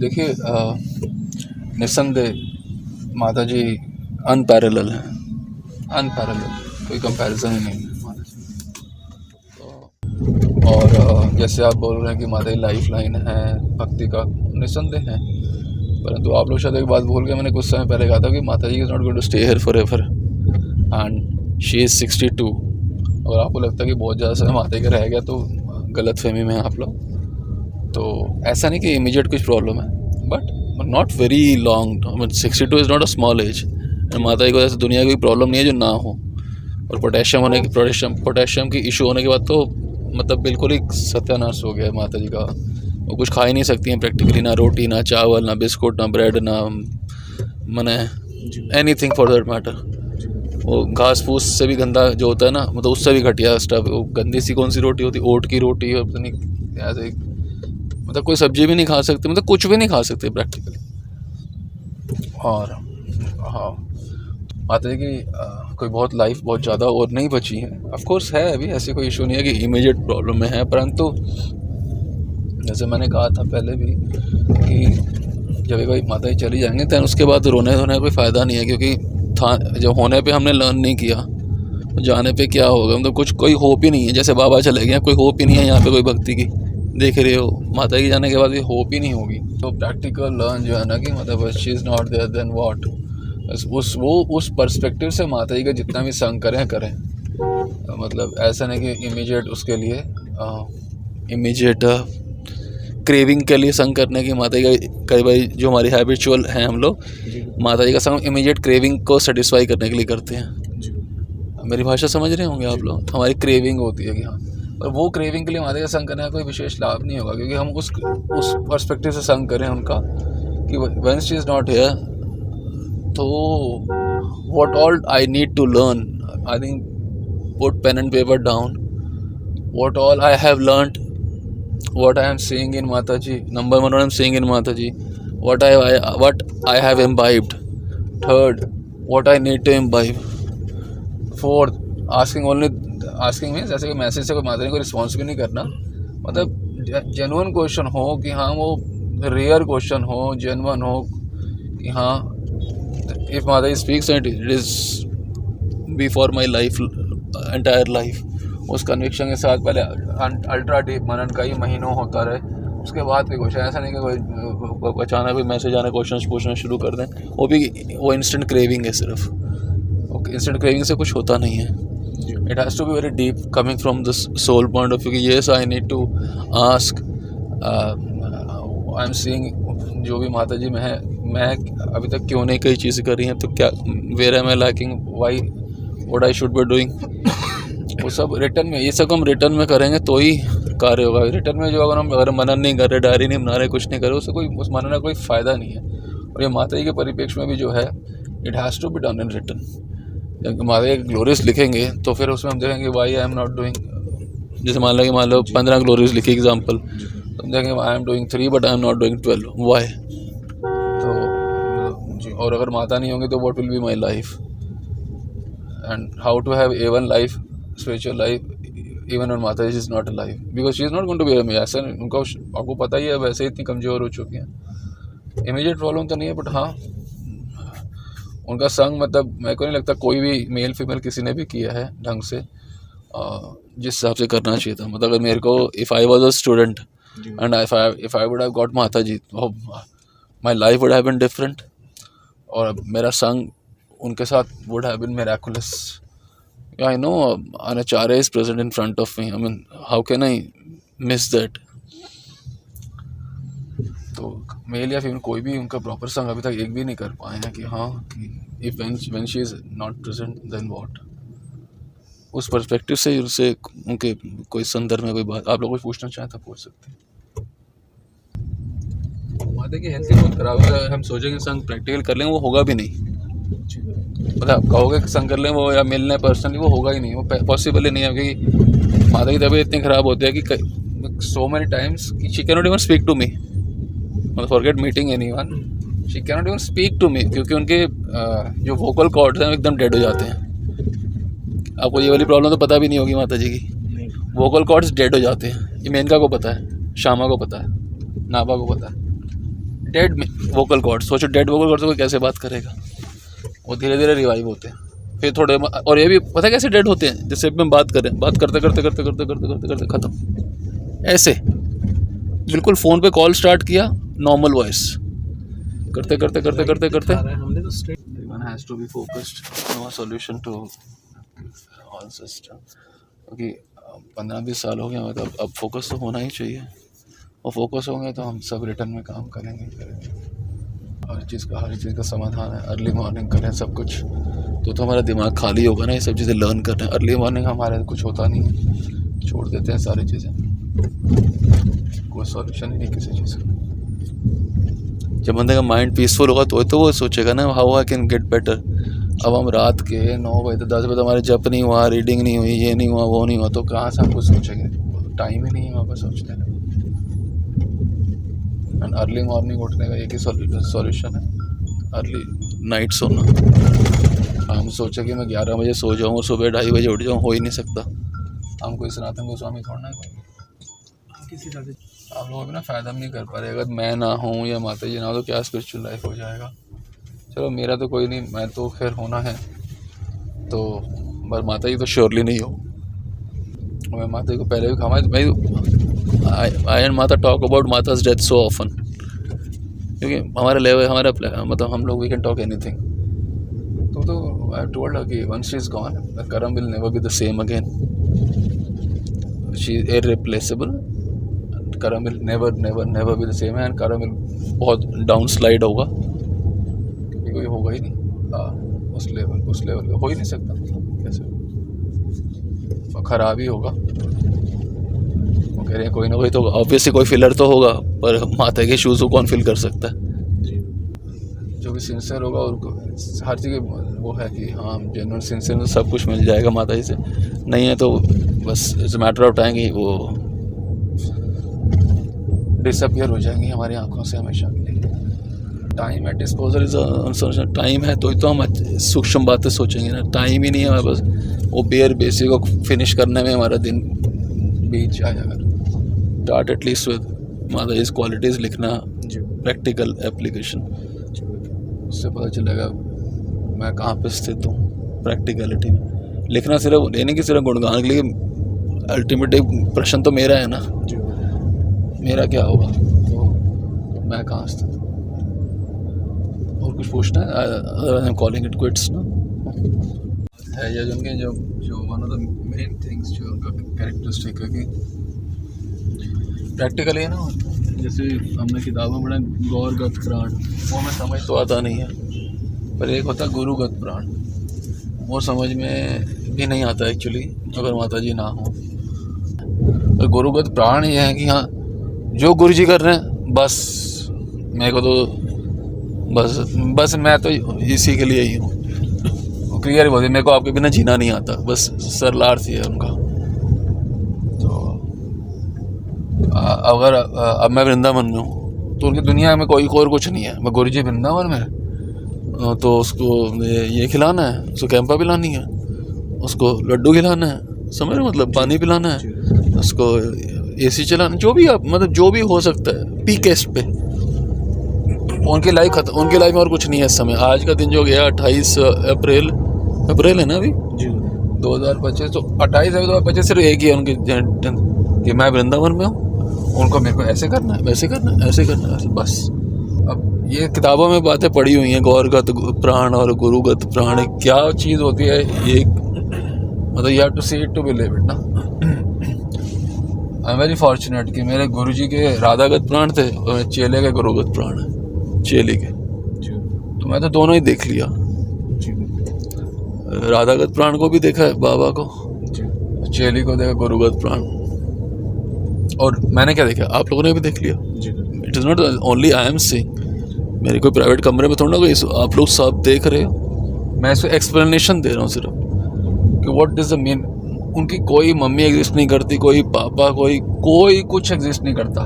देखिए निस्संदेह माता जी अनपैरेलल हैं, अनपैरेलल, कोई कंपैरिजन ही नहीं है माता जी। तो और जैसे आप बोल रहे हैं कि माता जी लाइफ लाइन है भक्ति का, निस्संदेह है, परंतु आप लोग शायद एक बात भूल गए। मैंने कुछ समय पहले कहा था कि Mata ji is not going to stay here for ever and she is 62। और आपको लगता है कि बहुत ज़्यादा समय माता जी का रह गया तो गलत फहमी में हैं आप लोग। तो ऐसा नहीं कि इमीडिएट कुछ प्रॉब्लम है, but not very long. 62 is not a small age. Mata ji को ऐसे दुनिया की कोई प्रॉब्लम नहीं है जो ना हो। और पोटेशियम की इशू होने के बाद तो मतलब बिल्कुल ही सत्यानाश हो गया है माता जी का। वो कुछ खा ही नहीं सकती हैं प्रैक्टिकली, ना रोटी, ना चावल, ना बिस्कुट, ना ब्रेड, ना मने एनीथिंग फॉर दैट मैटर। वो घास फूस से भी गंदा जो होता है ना, मतलब उससे भी घटिया स्टफ। वो गंदी सी कौन सी रोटी होती, ओट की रोटी, और पता नहीं ऐसे, मतलब कोई सब्जी भी नहीं खा सकते, मतलब कुछ भी नहीं खा सकते प्रैक्टिकली। और हाँ, माता जी की कोई बहुत लाइफ बहुत ज़्यादा और नहीं बची है। ऑफ कोर्स है, अभी ऐसी कोई इशू नहीं है कि इमीडिएट प्रॉब्लम में है, परंतु जैसे मैंने कहा था पहले भी कि जब कोई माता जी चली जाएंगे तो उसके बाद रोने धोने का कोई फ़ायदा नहीं है, क्योंकि था जब होने पे हमने लर्न नहीं किया तो जाने पे क्या होगा। मतलब कुछ कोई होप ही नहीं है। जैसे बाबा चले गए, कोई होप ही नहीं है यहाँ पे कोई भक्ति की, देख रहे हो। माता जी जाने के बाद भी होप ही नहीं होगी। तो प्रैक्टिकल लर्न जो है ना कि मतलब she is not there then what, उस पर्सपेक्टिव से माता जी का जितना भी संग करें। मतलब ऐसा नहीं कि इमीडिएट उसके लिए इमीडिएट क्रेविंग के लिए संग करने की। माता जी का कई बार जो हमारी हैबिचुअल हैं हम लोग, माता जी का संग इमीडिएट क्रेविंग को सेटिस्फाई करने के लिए करते हैं। मेरी भाषा समझ रहे होंगे आप लोग। हमारी क्रेविंग होती है कि हाँ, और वो क्रेविंग के लिए माता जी का संग करने का कोई विशेष लाभ नहीं होगा, क्योंकि हम उस पर्सपेक्टिव से संग करें उनका कि when she is not here, तो what all I need to learn, I think put pen and paper down, what all I have learned, what I am seeing in Mataji. Number one, what I am seeing in Mataji, what I have imbibed. Third, what I need to imbibe. Fourth, asking means जैसे कि message से कोई माता जी को response भी नहीं करना। मतलब जेन्युइन क्वेश्चन हो कि हाँ, वो रेयर क्वेश्चन हो, जेन्युइन हो कि हाँ, if Mata ji speaks it is be for my life, entire life. उस कन्विक्शन के साथ पहले अल्ट्रा डीप मनन का ही महीनों होता रहे, उसके बाद कोई क्वेश्चन। ऐसा नहीं कि कोई अचानक कोई मैसेज आने क्वेश्चन पूछना शुरू कर दें, वो इंस्टेंट क्रेविंग है सिर्फ। इंस्टेंट क्रेविंग से कुछ होता नहीं है। It has to be very deep, coming from the soul point of view कि yes I need to ask, I am seeing जो भी माता जी में है, मैं अभी तक क्यों नहीं कई चीज़ें कर रही हैं, तो क्या where am I lacking, why, what I should be doing. वो सब रिटर्न में, ये सब हम रिटर्न में करेंगे तो ही कार्य होगा। रिटर्न में जो अगर मनन नहीं कर रहे, डायरी नहीं बना रहे, कुछ नहीं कर रहे, उससे उस मनन का कोई फ़ायदा नहीं है। और ये माता जी के परिप्रेक्ष्य में भी जो है, it has to be done in return. जब माता जी ग्लोरीज लिखेंगे तो फिर उसमें हम देखेंगे why I am not doing. जैसे मान लो 15 ग्लोरीज लिखी एग्जाम्पल, तो हम देखेंगे I am doing 3 but I am not doing 12, why. तो जी, और अगर माता नहीं होंगी तो what will be my life and how to have A1 life, spiritual life, even when Mata is not alive, because she is not going to be a ऐसा उनका, आपको पता ही है वैसे इतनी कमज़ोर हो चुकी हैं। इमीडिएट प्रॉब्लम तो नहीं है, बट हाँ, उनका संग मतलब मेरे को नहीं लगता कोई भी मेल फीमेल किसी ने भी किया है ढंग से, जिस हिसाब से करना चाहिए था। मतलब अगर मेरे को, if I was a student and if I would have got Mata ji, my life would have been different, और मेरा संग उनके साथ would have been miraculous. I know Anacharya is present in front of me. I mean, how can I miss that? तो mail या female कोई भी उनका प्रॉपर संग अभी तक एक भी नहीं कर पाए हैं कि हाँ, कि if when she is not present then what. उस पर्सपेक्टिव से उनसे उनके कोई संदर्भ में कोई बात आप लोग कुछ पूछना चाहें तो पूछ सकते हैं। माता की हेल्थ बहुत खराब है, हम सोचेंगे संग प्रैक्टिकल कर लेंगे, वो होगा भी नहीं। मतलब आप कहोगे कि संग कर लें वो या मिलने पर्सनली, वो होगा ही नहीं, वो पॉसिबल ही नहीं है। क्योंकि माता की तबीयत इतनी ख़राब होती है कि so many times she can not even speak to me, मतलब forget meeting anyone, she can not even speak to me, क्योंकि उनके जो वोकल कॉर्ड्स हैं एकदम डेड हो जाते हैं। आपको ये वाली प्रॉब्लम तो पता भी नहीं होगी माता जी की, वोकल कॉर्ड्स डेड हो जाते हैं। ये मेनका को पता है, श्यामा को पता है, नाभा को पता है, डेड वोकल कॉर्ड, सोचो डेड वोकल कॉर्ड से कोई कैसे बात करेगा। वो धीरे धीरे रिवाइव होते हैं, फिर थोड़े, और ये भी पता है कैसे डेड होते हैं, जैसे हम बात करें, बात करते करते करते करते करते करते करते ख़त्म, ऐसे बिल्कुल फ़ोन पे कॉल स्टार्ट किया, नॉर्मल वॉइस करते करते करते करते करते one has to be focused, no solution to all system. क्योंकि 15-20 साल हो गए, मतलब अब फोकस तो होना ही चाहिए, और फोकस होंगे तो हम सब रिटर्न में काम करेंगे। हर चीज़ का समाधान है, अर्ली मॉर्निंग करें सब कुछ, तो हमारा दिमाग खाली होगा ना, ये सब चीज़ें लर्न कर रहे हैं। अर्ली मॉर्निंग हमारे कुछ होता नहीं है, छोड़ देते हैं सारी चीज़ें, कोई सॉल्यूशन ही नहीं किसी चीज़ का। जब बंदे का माइंड पीसफुल होगा तो वो सोचेगा ना how I can get better. अब हम रात के 9 बजे 10 बजे हमारे जप नहीं हुआ, रीडिंग नहीं हुई, ये नहीं हुआ, वो नहीं हुआ, तो कहाँ से हम कुछ सोचेंगे, टाइम ही नहीं है वहाँ पर सोचने का। एंड अर्ली मॉर्निंग उठने का एक ही सॉल्यूशन है, अर्ली नाइट सोना। हम सोचे कि मैं 11 बजे सो जाऊँ और सुबह 2:30 बजे उठ जाऊँ, हो ही नहीं सकता। हम कोई सनातन गोस्वामी थोड़ा ना किसी का आप लोग भी ना फ़ायदा नहीं कर पा रहे। अगर मैं ना हूँ या माता जी ना हो तो क्या स्पिरिचुअल लाइफ हो जाएगा। चलो मेरा तो कोई नहीं, मैं तो खैर होना है तो, पर माता जी तो श्योरली नहीं हो। मैं माता जी को पहले भी कहा, I and Mata talk about Mata's death so often, क्योंकि हमारे लेवल, हमारा मतलब हम लोग वी कैन टॉक एनीथिंग। तो आई टोल्ड हर कि once she is gone the Karam will never be the same again, she is irreplaceable, Karam will never never never be the same, and Karam will बहुत down slide होगा, क्योंकि कोई होगा ही नहीं उस level का, हो ही नहीं सकता, कैसे और ख़राब ही होगा। वो कह रहे हैं कोई ना कोई तो ऑब्वियसली कोई फिलर तो होगा, पर माता के शूज़ को कौन फिल कर सकता है। जो भी सिंसियर होगा उनको हर चीज़ वो है कि हाँ जेन्युइन सिंसियर तो सब कुछ मिल जाएगा माता जी से, नहीं है तो बस इट्स मैटर ऑफ टाइम कि वो डिसअपियर हो जाएंगी हमारी आंखों से हमेशा के लिए। Time at disposal is time है तो हम सूक्ष्म बातें सोचेंगे ना, टाइम ही नहीं है हमारे पास, वो बेयर बेसिक को फिनिश करने में हमारा दिन बीत जाएगा। स्टार्ट एटलीस्ट विद माता इज क्वालिटीज़ लिखना, प्रैक्टिकल एप्लीकेशन, उससे पता चलेगा मैं कहाँ पे स्थित हूँ प्रैक्टिकलिटी में। लिखना सिर्फ लेने की सिर्फ गुणगान के लिए, अल्टीमेट प्रश्न तो मेरा है ना, मेरा क्या होगा, तो मैं कहाँ स्थित हूँ। और कुछ पूछना है? I am calling it quits ना है या उनके जो one of the main things जो उनका कैरेक्टरिस्टिक है कि प्रैक्टिकली है ना, जैसे हमने किताबों में पढ़ा गौरगत प्राण, वो हमें समझ तो आता नहीं है, पर एक होता है गुरुगत प्राण, वो समझ में भी नहीं आता एक्चुअली अगर माता जी ना हो। तो गुरुगत प्राण ये है कि हाँ जो गुरु जी कर रहे हैं बस मेरे को तो बस मैं तो इसी के लिए ही हूँ, क्लियर ही बोलते मेरे को आपके बिना जीना नहीं आता, बस सरलार सी है उनका। तो अगर अब मैं वृंदावन में हूँ तो उनकी दुनिया में कोई और कुछ नहीं है, मैं गुरु जी वृंदावन में तो उसको ये खिलाना है, उसको कैंपा पिलानी है, उसको लड्डू खिलाना है, समझ रहे मतलब पानी पिलाना है, उसको एसी चलाना, जो भी आप मतलब जो भी हो सकता है पीकेस्ट पे उनकी लाइफ में और कुछ नहीं है इस समय। आज का दिन जो गया 28 अप्रैल है ना अभी 2025, तो 28 2025 सिर्फ एक ही है उनकी कि मैं वृंदावन में हूँ, उनको मेरे को ऐसे करना है वैसे करना है ऐसे करना है बस। अब ये किताबों में बातें पढ़ी हुई हैं, गौरगत प्राण और गुरुगत प्राण क्या चीज़ होती है ये, मतलब you have to see it to believe it ना। आई एम वेरी फॉर्चुनेट कि मेरे गुरुजी के राधागत प्राण थे और चेले के गुरुगत प्राण है, चेले के, तो मैं तो दोनों ही देख लिया। राधागत प्राण को भी देखा है बाबा को, चेली को देखा गुरुगत प्राण, और मैंने क्या देखा आप लोगों ने भी देख लिया। It is not only I am seeing, मेरे कोई प्राइवेट कमरे में थोड़ा ना कोई आप लोग सब देख रहे हो, मैं इसको एक्सप्लेनेशन दे रहा हूँ सिर्फ कि व्हाट इज़ द मीन। उनकी कोई मम्मी एग्जिस्ट नहीं करती, कोई पापा कोई कुछ एग्जिस्ट नहीं करता,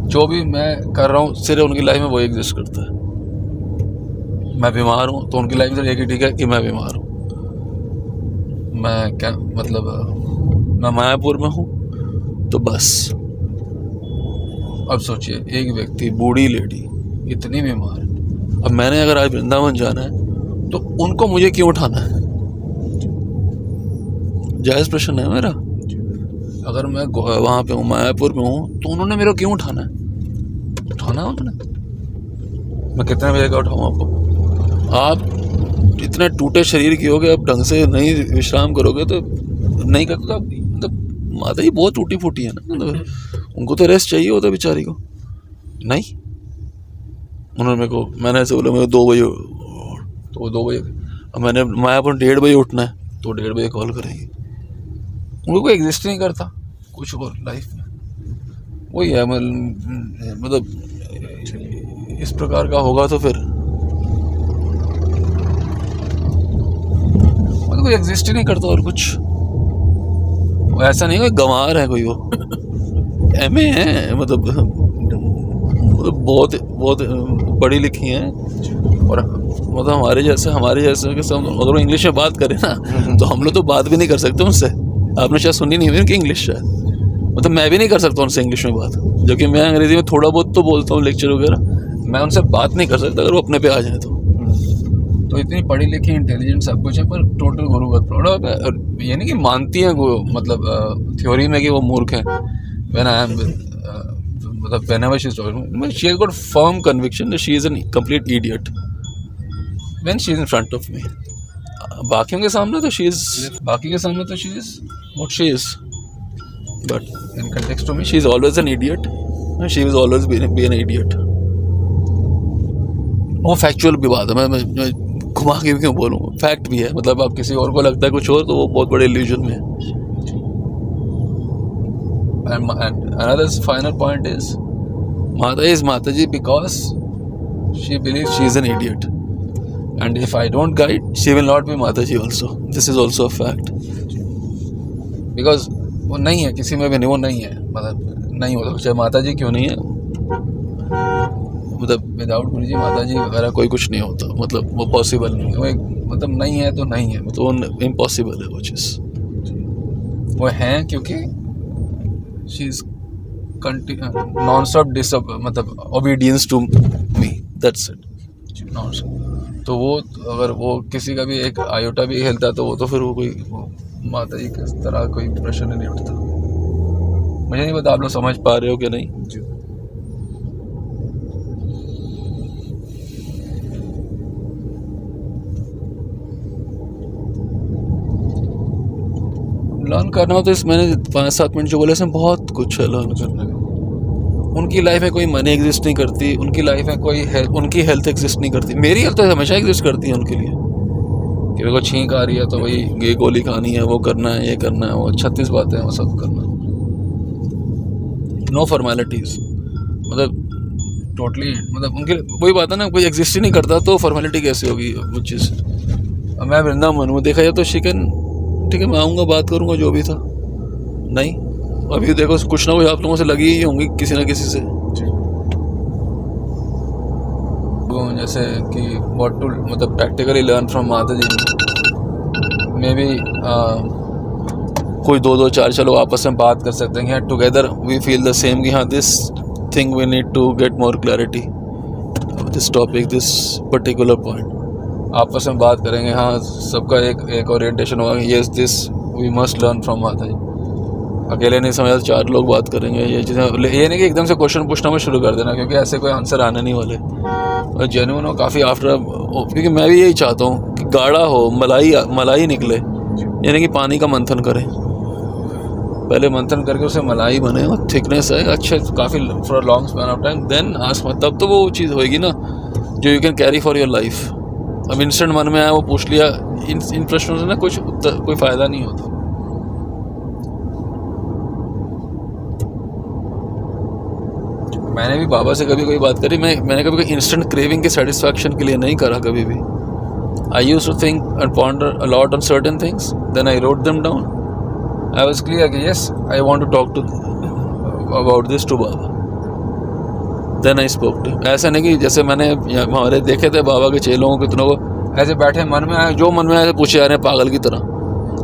जो भी मैं कर रहा हूँ सिर्फ उनकी लाइफ में वो एग्जिस्ट करता है। मैं बीमार हूँ तो उनकी लाइफ में एक ही ठीक है कि मैं बीमार हूँ, मैं क्या मतलब मैं मायापुर में हूँ तो बस अब सोचिए, एक व्यक्ति, बूढ़ी लेडी, इतनी बीमार, अब मैंने अगर आज वृंदावन जाना है तो उनको मुझे क्यों उठाना है? जायज़ प्रश्न है मेरा। अगर मैं वहाँ पे हूँ, मायापुर में हूँ, तो उन्होंने मेरे को क्यों उठाना है? उठाना है उन्होंने। मैं कितने बजे का उठाऊँ आपको? आप इतने टूटे शरीर की हो गए, आप ढंग से नहीं विश्राम करोगे तो नहीं करते तो मतलब माता जी बहुत टूटी फूटी है ना, मतलब उनको तो रेस्ट चाहिए होता बेचारी को। नहीं, उन्होंने मेरे को, मैंने ऐसे बोला मेरे को 2 बजे, तो वो 2 बजे, अब मैंने मायापुर 1:30 बजे उठना है तो 1:30 बजे कॉल करेंगे। उनको कोई एग्जिस्ट नहीं करता कुछ और लाइफ में, वही है मतलब इस प्रकार का होगा तो फिर मतलब कोई एग्जिस्ट ही नहीं करता और कुछ। ऐसा नहीं कोई गंवार है कोई, वो एमए है, मतलब बहुत बहुत पढ़ी लिखी हैं, और मतलब हमारे जैसे के सब अगर वो इंग्लिश में बात करें ना तो हम लोग तो बात भी नहीं कर सकते उनसे। आपने शायद सुनी नहीं हुई उनकी इंग्लिश, शायद मतलब मैं भी नहीं कर सकता उनसे इंग्लिश में बात, जो कि मैं अंग्रेज़ी में थोड़ा बहुत तो बोलता हूँ, लेक्चर वगैरह, मैं उनसे बात नहीं कर सकता अगर वो अपने पे आ जाए तो इतनी पढ़ी लिखी, इंटेलिजेंट सब कुछ है, पर टोटल गुरुगत प्रॉब्लम। ये नहीं कि मानती हैं वो, मतलब थ्योरी में कि वो मूर्ख है। व्हेन आई एम मतलब whenever she's talking, she has got firm conviction that she is a complete idiot when she is in front of me. बाकियों के सामने तो she is what she is, but in context to me she is always an idiot and she will always be an idiot. वो factual भी बात है, मैं घुमा के भी क्यों बोलूँ, फैक्ट भी है। मतलब आप किसी और को लगता है कुछ और तो वो बहुत बड़े इल्यूजन में है। And another final point is, Mata is Mataji because she believes she is an idiot, and if I don't guide, she will not be Mataji also. This is also a fact. Because वो नहीं है किसी में भी, नहीं, वो नहीं है, मतलब नहीं होता, चाहे माताजी क्यों नहीं है, मतलब विदाउट गुरु जी माताजी वगैरह कोई कुछ नहीं होता, मतलब वो पॉसिबल नहीं है, वो एक मतलब नहीं है तो नहीं है, मतलब इम्पॉसिबल है वो चीज़। वो हैं क्योंकि शी इज नॉन स्टॉप मतलब obedience to me, that's it, non stop. तो वो अगर वो किसी का भी एक आयोटा भी हिलता तो वो तो फिर वो कोई माता जी किस तरह कोई प्रश्न नहीं उठता। मुझे नहीं पता आप लोग समझ पा रहे हो कि नहीं। लर्न करना हो तो इस मैंने 5-7 मिनट जो बोले इसमें बहुत कुछ है लर्न करने का। उनकी लाइफ में कोई मनी एग्जिस्ट नहीं करती, उनकी लाइफ में कोई उनकी हेल्थ एग्जिस्ट नहीं करती। मेरी हेल्थ तो हमेशा एग्जिस्ट करती है उनके लिए, कि मेरे को छींक आ रही है तो वही ये गोली खानी है, वो करना है, ये करना है, वो 36 बातें हैं, वो सब करना। नो फॉर्मेलिटीज़, मतलब टोटली, मतलब उनके वही बात है ना, कोई एग्जिस्ट ही नहीं करता तो फॉर्मेलिटी कैसे होगी वो चीज़। अब मैं वृंदावन में देखा जाए तो शिकन ठीक है, मैं आऊँगा बात करूँगा जो भी था, नहीं अभी देखो कुछ ना कुछ आप लोगों से लगी ही होंगी किसी ना किसी से, जैसे कि व्हाट टू मतलब practically learn from Mata ji. May be कोई 2-2 4 चलो आपस में बात कर सकते हैं, together we feel the same कि हाँ this thing we need to get more clarity this topic, this particular point. आपस में बात करेंगे, हाँ सबका एक ओरिएंटेशन होगा, yes this we must learn from Mata ji. अकेले नहीं समझ, 4 लोग बात करेंगे ये चीज़ें। ये नहीं कि एकदम से क्वेश्चन पूछना में शुरू कर देना, क्योंकि ऐसे कोई आंसर आने नहीं वाले। और जेन्युइन हो काफ़ी आफ्टर, क्योंकि मैं भी यही चाहता हूँ कि गाढ़ा हो, मलाई निकले, यानी कि पानी का मंथन करें, पहले मंथन करके उसे मलाई बने और थिकनेस है अच्छे काफ़ी for a long span of time, then ask, तब तो वो चीज़ होएगी ना जो you can carry for your life. अब इंस्टेंट मन में आया वो पूछ लिया, इन प्रश्नों से ना कोई फ़ायदा नहीं होता। मैंने भी बाबा से कभी कोई बात करी, मैंने कभी कोई इंस्टेंट क्रेविंग के सेटिस्फैक्शन के लिए नहीं करा कभी भी। I used to think and ponder a lot on certain things, then I wrote them down. I was clear कि yes I want to talk to about this to Baba, then I spoke to. ऐसा नहीं कि जैसे मैंने हमारे देखे थे बाबा के चेलों को, कितनों को ऐसे बैठे मन में आए जो मन में आए पूछे जा रहे हैं पागल की तरह,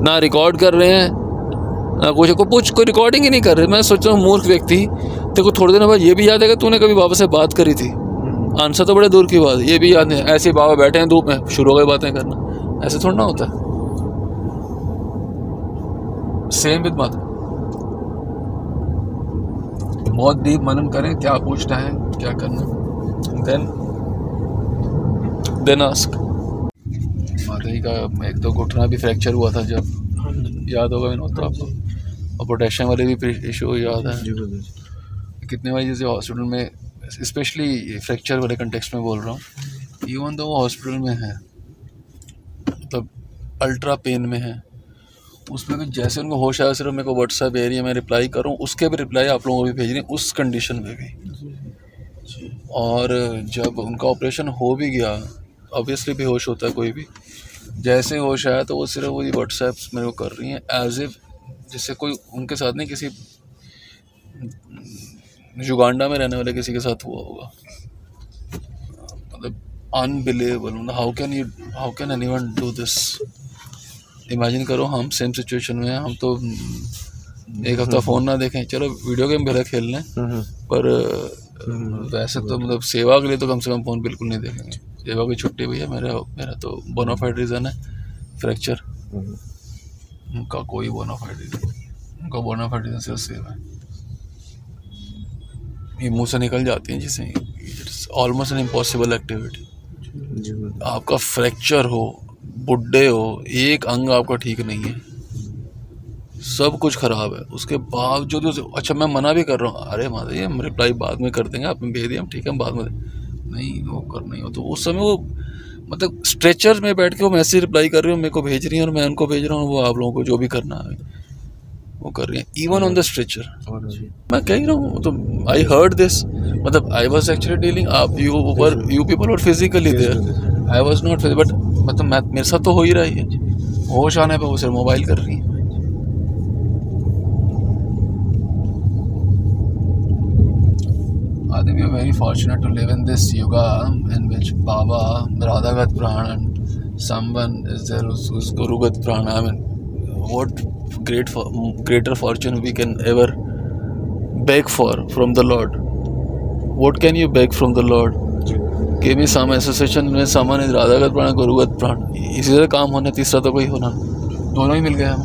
ना रिकॉर्ड कर रहे हैं ना कुछ, कोई रिकॉर्डिंग ही नहीं कर रहे। मैं सोच रहा हूँ मूर्ख व्यक्ति तेरे को थोड़े दिन बाद ये भी याद है कि तूने कभी बाबा से बात करी थी? आंसर तो बड़े दूर की बात, ये भी याद नहीं। ऐसे ही बाबा बैठे हैं धूप में, शुरू हो गए बातें करना, ऐसे थोड़ा ना होता है। सेम विद माता। बहुत डीप मनन करें क्या पूछना है, क्या करना, देन आस्क। माता जी का एक तो घुटना भी फ्रैक्चर हुआ था जब, याद होगा विनोद तो आपको, और पोटेशियम वाले भी इशू याद है। कितने बार जैसे हॉस्पिटल में, स्पेशली फ्रैक्चर वाले कंटेक्स्ट में बोल रहा हूँ, इवन तो वो हॉस्पिटल में है, मतलब अल्ट्रा पेन में है, उसमें भी जैसे उनको होश आया सिर्फ मेरे को व्हाट्सएप एरिया में रिप्लाई करूँ, उसके भी रिप्लाई आप लोगों को भी भेज रही उस कंडीशन में भी। और जब उनका ऑपरेशन हो भी गया, ऑब्वियसली बेहोश होता है कोई भी, जैसे होश आया तो वो सिर्फ वही व्हाट्सएप मेरे को कर रही हैं एज इफ जैसे कोई उनके साथ नहीं, किसी युगांडा में रहने वाले किसी के साथ हुआ होगा। मतलब unbelievable, how can anyone do this. Imagine करो हम सेम सिचुएशन में हैं, हम तो एक हफ्ता फ़ोन ना देखें, चलो वीडियो गेम भले खेल लें, पर वैसे तो मतलब सेवा के लिए तो कम से कम फ़ोन बिल्कुल नहीं देखेंगे। सेवा की छुट्टी भैया, मेरा तो बोनाफाइड रीज़न है फ्रैक्चर, उनका कोई बोनाफाइड रीज़न, उनका बोनाफाइड रीज़न सिर्फ सेवा है। ये मुँह से निकल जाती हैं जिसे, it's almost an impossible activity. आपका फ्रैक्चर हो, बुड्ढे हो, एक अंग आपका ठीक नहीं है, सब कुछ ख़राब है, उसके बावजूद अच्छा मैं मना भी कर रहा हूँ, अरे माता जी हम रिप्लाई बाद में कर देंगे, आपने भेज दिया हम ठीक है, हम बाद में नहीं वो कर नहीं हो, तो उस समय वो मतलब स्ट्रेचर में बैठ के वो मैसेज रिप्लाई कर रही हूँ, मेरे को भेज रही हैं और मैं उनको भेज रहा हूँ, वो आप लोगों को जो भी करना है वो कर रही हैं, इवन ऑन द स्ट्रेचर। मैं कह रहा हूँ तो आई हर्ड दिस, मतलब आई वॉज एक्चुअली डीलिंग, आप you people were physically there, I was not, but मतलब मेरे साथ तो हो ही रहा है, होश आने पे वो सिर्फ मोबाइल कर रही है। I think we are very fortunate to live in this yuga in which Baba, Radhagat Prana, and someone is there who's Gurugat Prana. I mean, what greater fortune we can ever beg for from the Lord. What can you beg from the Lord? Give me some association में someone is Radhagat Prana, Gurugat Prana. इसी से काम होना, तीसरा तो कोई होना, दोनों ही मिल गए हम।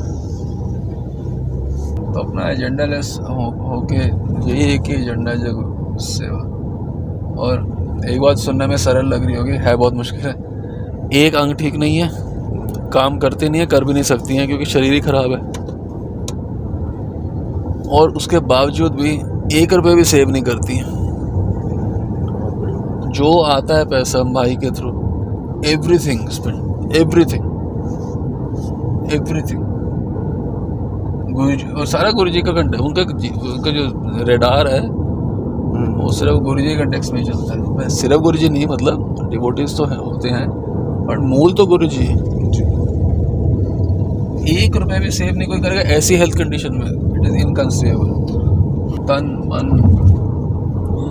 तो अपना एजेंडा लेस होके यही एक ही एजेंडा है जो सेवा। और एक बात सुनने में सरल लग रही होगी, है बहुत मुश्किल है, एक अंग ठीक नहीं है, काम करती नहीं है, कर भी नहीं सकती हैं क्योंकि शरीर ही खराब है, और उसके बावजूद भी 1 रुपये भी सेव नहीं करती हैं। जो आता है पैसा भाई के थ्रू, एवरीथिंग स्पेंड, एवरीथिंग गुरु जी, और सारा गुरु जी का कंटेक्ट, उनका जो रेडार है वो सिर्फ गुरु जी के कंटेक्स्ट में चलता है। सिर्फ गुरु जी नहीं, मतलब डिवोटीज तो हैं, होते हैं, बट मूल तो गुरु जी। 1 रुपये भी सेव नहीं कोई करेगा ऐसी हेल्थ कंडीशन में, इट इज इनकंसीवेबल। तन मन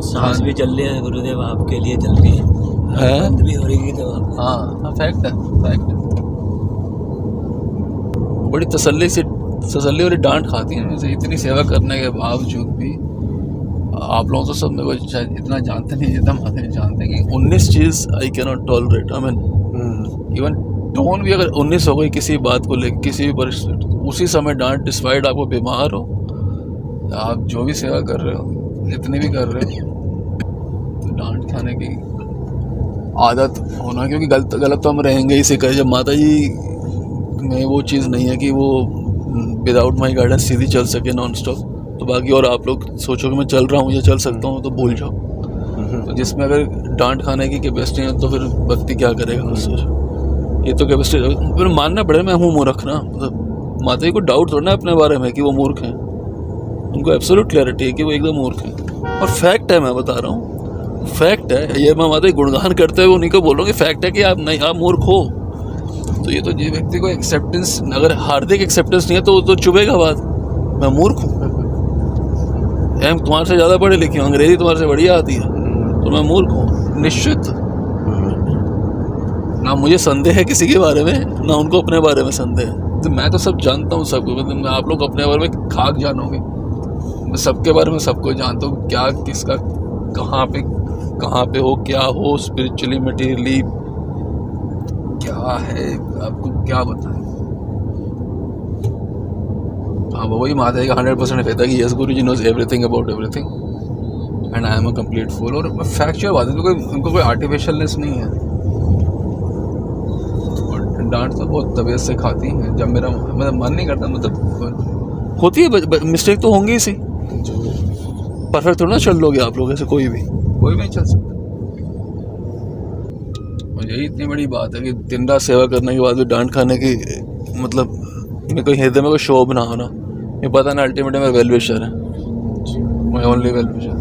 सांस भी चल रही है गुरुदेव, आपके लिए चल रही है, बंद भी हो रही है तो हाँ फैक्ट है। बड़ी तसल्ली वाली डांट खाती हैं मुझे, इतनी सेवा करने के बावजूद भी। आप लोग तो सब मेरे को शायद इतना जानते नहीं जितना माता जी जानते हैं कि 19 चीज़ I can not tolerate. I mean even tone भी अगर 19 हो गई किसी बात को लेकर, किसी भी परिस्थिति, उसी समय डांट, डिस्पाइट आपको बीमार हो, आप जो भी सेवा कर रहे हो, जितनी भी कर रहे हो, तो डांट खाने की आदत होना, क्योंकि गलत तो हम रहेंगे ही सिखाए। जब माता जी में वो चीज़ नहीं है कि वो विदाउट माई गाइडेंस सीधी चल सके नॉन स्टॉप, तो बाकी और आप लोग सोचो कि मैं चल रहा हूँ या चल सकता हूँ तो भूल जाओ। तो जिसमें अगर डांट खाने की कैपेसिटी है तो फिर व्यक्ति क्या करेगा उससे। ये तो कैपेसिटी फिर मानना पड़ेगा, मैं हूँ मूर्ख ना, मतलब माता जी को डाउट थोड़ा है अपने बारे में कि वो मूर्ख हैं, उनको एब्सोल्यूट क्लैरिटी है कि वो एकदम मूर्ख हैं, और फैक्ट है, मैं बता रहा हूँ फैक्ट है। ये मैं माता जी गुणगान करते हुए उन्हीं को बोल रहा हूँ कि फैक्ट है कि आप नहीं, आप मूर्ख हो। तो ये तो जिस व्यक्ति को एक्सेप्टेंस, अगर हार्दिक एक्सेप्टेंस नहीं है तो चुभेगा बात, मैं मूर्ख हूँ, हम तुम्हारे से ज़्यादा पढ़े लिखे हूँ, अंग्रेजी तुम्हारे से बढ़िया आती है, तो मैं मूर्ख हूँ। निश्चित ना मुझे संदेह है किसी के बारे में, ना उनको अपने बारे में संदेह है। तो मैं तो सब जानता हूँ सबको, मतलब आप लोग अपने बारे में खाक जानोगे, मैं सबके बारे में सबको जानता हूँ, क्या किसका कहाँ पे हो, क्या हो स्पिरिचुअली मटेरियली क्या है, आपको क्या बताएं। हाँ वही माता जी का 100% फेथ है कि yes guru ji knows everything about everything and I am a complete fool. और फैक्चुअल बात है, उनको कोई आर्टिफिशियलनेस नहीं है। और डांट तो बहुत तबीयत से खाती हैं, जब मेरा मतलब मन नहीं करता, मतलब होती है मिस्टेक तो होंगी ही सी, परफेक्ट थोड़ा ना चल लोगे आप लोग ऐसे, कोई भी नहीं चल सकता। और यही इतनी बड़ी बात है कि दिन रात सेवा करने के बाद भी डांट खाने की, मतलब मेरे को हृदय में कोई शोभ ना होना, ये पता ना अल्टीमेटली मेरा वेल विशर है, माई ओनली वेल विशर।